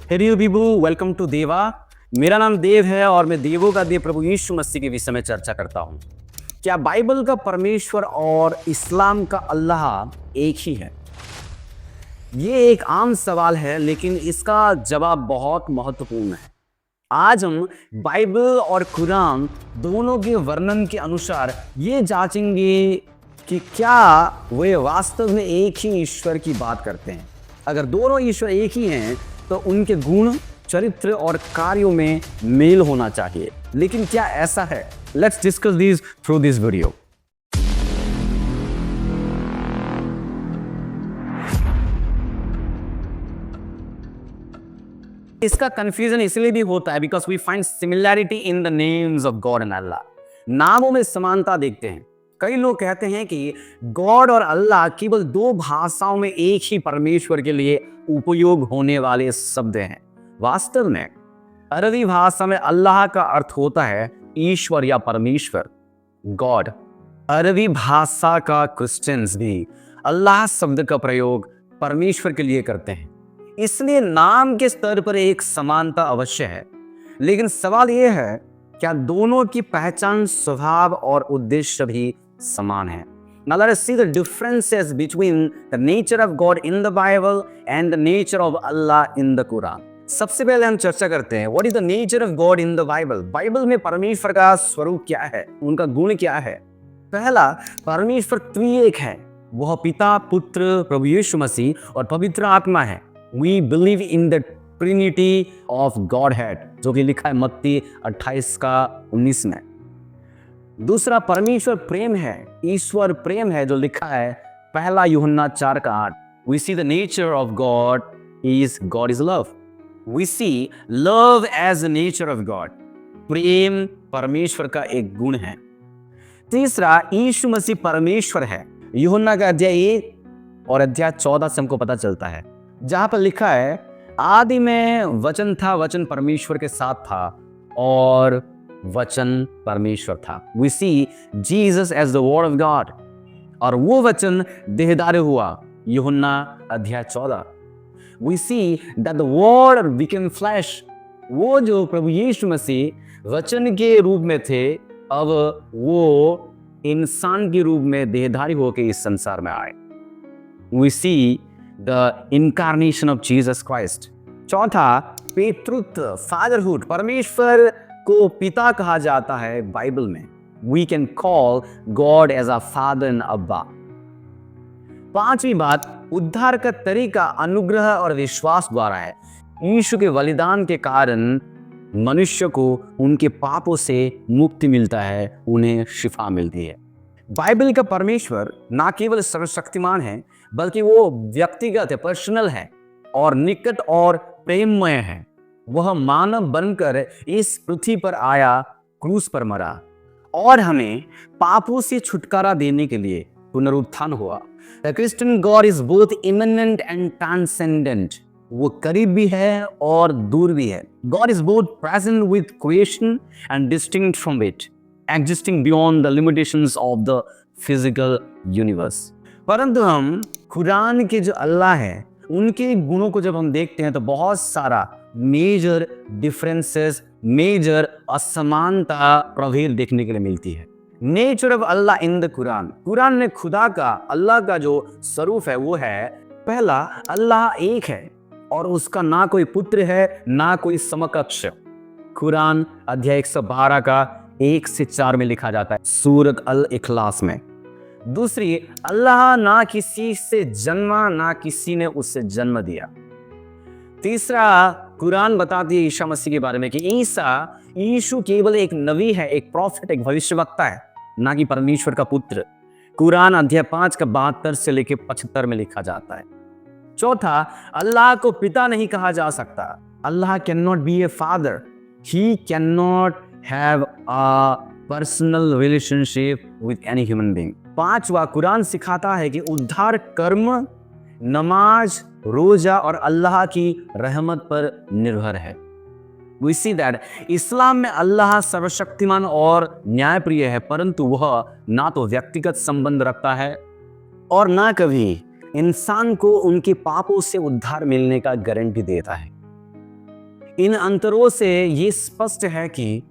Hello Bibu, welcome to देवा। मेरा नाम देव है और मैं देवों का देव प्रभु यीशु मसीह के विषय में चर्चा करता हूँ। क्या बाइबल का परमेश्वर और इस्लाम का अल्लाह एक ही है? ये एक आम सवाल है, लेकिन इसका जवाब बहुत महत्वपूर्ण है। आज हम बाइबल और कुरान दोनों के वर्णन के अनुसार ये जांचेंगे कि क्या वे वास्तव में एक ही ईश्वर की बात करते हैं। अगर दोनों ईश्वर एक ही हैं तो उनके गुण, चरित्र और कार्यों में मेल होना चाहिए। लेकिन क्या ऐसा है? Let's discuss this through this video. इसका कंफ्यूजन इसलिए भी होता है because we find similarity in the names of God and Allah. नामों में समानता देखते हैं। कई लोग कहते हैं कि गॉड और अल्लाह केवल दो भाषाओं में एक ही परमेश्वर के लिए उपयोग होने वाले शब्द हैं। वास्तव में अरबी भाषा में अल्लाह का अर्थ होता है ईश्वर या परमेश्वर, गॉड। अरबी भाषा का क्रिश्चियंस भी अल्लाह शब्द का प्रयोग परमेश्वर के लिए करते हैं। इसलिए नाम के स्तर पर एक समानता अवश्य है, लेकिन सवाल यह है क्या दोनों की पहचान, स्वभाव और उद्देश्य भी समान है? Now let us see the differences between the nature of God in the Bible and the nature of Allah in the Quran. सबसे पहले हम चर्चा करते हैं what is the nature of God in the Bible. Bible में परमेश्वर का स्वरूप क्या है, उनका गुण क्या है? पहला, परमेश्वर त्रिएक है। वह पिता, पुत्र, प्रभु यीशु मसीह और पवित्र आत्मा है। We believe in the Trinity of Godhead, जो कि लिखा है मत्ती 28:19 में। दूसरा, परमेश्वर प्रेम है, ईश्वर प्रेम है, जो लिखा है पहला यूहन्ना 4:8। We see the nature of God is love. We see love as the nature of God. प्रेम परमेश्वर का एक गुण है। तीसरा, यीशु मसीह परमेश्वर है। यूहन्ना का अध्याय 1 और अध्याय 14 से हमको पता चलता है, जहां पर लिखा है आदि में वचन था, वचन परमेश्वर के साथ था और वचन परमेश्वर था। We see Jesus as the word of God, और वो वचन देहधारी हुआ। यूहन्ना अध्याय 14। We see that the word became flesh. वो जो प्रभु यीशु मसीह वचन के रूप में थे, अब वो इंसान के रूप में देहधारी होकर इस संसार में आए। We see the incarnation of Jesus Christ. चौथा, पितृत्व, फादरहुड। परमेश्वर को पिता कहा जाता है बाइबल में। We can call God as a father and Abba. पांचवी बात, उद्धार का तरीका अनुग्रह और विश्वास द्वारा है। यीशु के बलिदान के कारण मनुष्य को उनके पापों से मुक्ति मिलता है, उन्हें शिफा मिलती है। बाइबल का परमेश्वर ना केवल सर्वशक्तिमान है, बल्कि वो व्यक्तिगत है, पर्सनल है और निकट और प्रेममय है। वह मानव बनकर इस पृथ्वी पर आया, क्रूस पर मरा और हमें पापों से छुटकारा देने के लिए पुनरुत्थान हुआ। The Christian God is both immanent and transcendent. वो करीब भी है और दूर भी है। God is both present with creation and distinct from it, existing beyond the limitations of the physical universe. परंतु हम कुरान के जो अल्लाह है, उनके गुणों को जब हम देखते हैं तो बहुत सारा मेजर डिफरेंसेस, मेजर असमानता प्रभेद देखने के लिए मिलती है। Nature of Allah in the Quran में खुदा का, अल्लाह का जो स्वरूप है वो है, पहला, अल्लाह एक है और उसका ना कोई पुत्र है ना कोई समकक्ष। कुरान अध्याय 112 का 1 से 4 में लिखा जाता है, सूरत अल इखलास में। दूसरी, अल्लाह ना किसी से जन्मा, ना किसी ने उससे जन्म दिया। तीसरा, कुरान बताती है ईसा मसीह के बारे में कि यीशु केवल एक नबी है, एक प्रॉफिट, एक भविष्यवक्ता है, ना कि परमेश्वर का पुत्र। कुरान अध्याय 5 का 72 से लेकर 75 में लिखा जाता है। चौथा, अल्लाह को पिता नहीं कहा जा सकता। Allah can not be a father, he can not have a personal relationship with any human being. पांचवा, कुरान सिखाता है कि उद्धार कर्म, नमाज, रोजा और अल्लाह की रहमत पर निर्भर है। We see that इस्लाम में अल्लाह सर्वशक्तिमान और न्यायप्रिय है, परंतु वह ना तो व्यक्तिगत संबंध रखता है और ना कभी इंसान को उनके पापों से उद्धार मिलने का गारंटी देता है। इन अंतरों से ये स्पष्ट है कि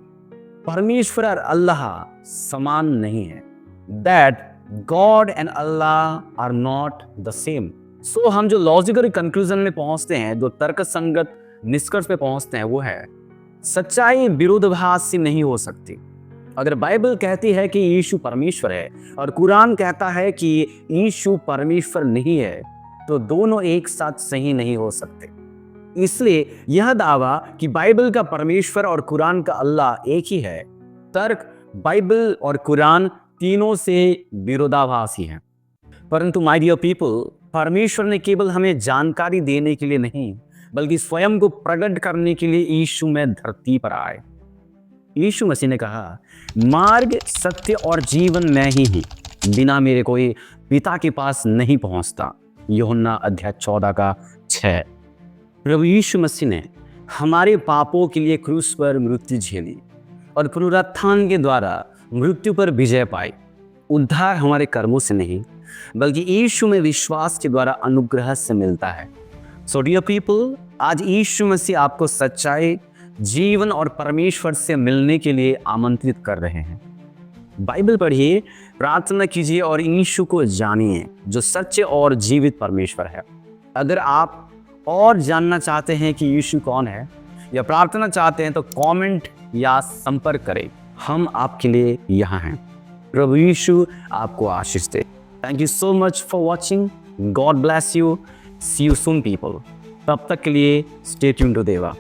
परमेश्वर और अल्लाह समान नहीं है। That God and Allah are not the same. So हम जो लॉजिकल कंक्लूजन में पहुंचते हैं, जो तर्क संगत निष्कर्ष पे पहुंचते हैं, वो है सच्चाई विरोधाभासी नहीं हो सकती। अगर बाइबल कहती है कि यीशु परमेश्वर है और कुरान कहता है कि यीशु परमेश्वर नहीं है, तो दोनों एक साथ सही नहीं हो सकते। इसलिए यह दावा कि बाइबल का परमेश्वर और कुरान का अल्लाह एक ही है, तर्क बाइबल और कुरान तीनों से विरोधाभासी है। परंतु माय डियर पीपल, परमेश्वर ने केवल हमें जानकारी देने के लिए नहीं, बल्कि स्वयं को प्रकट करने के लिए यीशु में धरती पर आए। यीशु मसीह ने कहा, मार्ग, सत्य और जीवन मैं ही हूं, बिना मेरे कोई पिता के पास नहीं पहुंचता। यूहन्ना अध्याय 14:6। प्रभु यीशु मसीह ने हमारे पापों के लिए क्रूस पर मृत्यु झेली और पुनरुत्थान के द्वारा मृत्यु पर विजय पाई। उद्धार हमारे कर्मों से नहीं, बल्कि यीशु में विश्वास के द्वारा अनुग्रह से मिलता है। सो डियर पीपल, आज यीशु मसीह आपको सच्चाई, जीवन और परमेश्वर से मिलने के लिए आमंत्रित कर रहे हैं। बाइबल पढ़िए, प्रार्थना कीजिए और यीशु को जानिए, जो सच्चे और जीवित परमेश्वर है। अगर आप और जानना चाहते हैं कि यीशु कौन है या प्रार्थना चाहते हैं, तो कमेंट या संपर्क करें। हम आपके लिए यहाँ हैं। प्रभु यीशु आपको आशीष दे। Thank you so much for watching. God bless you. See you soon people. तब तक के लिए स्टे ट्यून्ड टू देवा।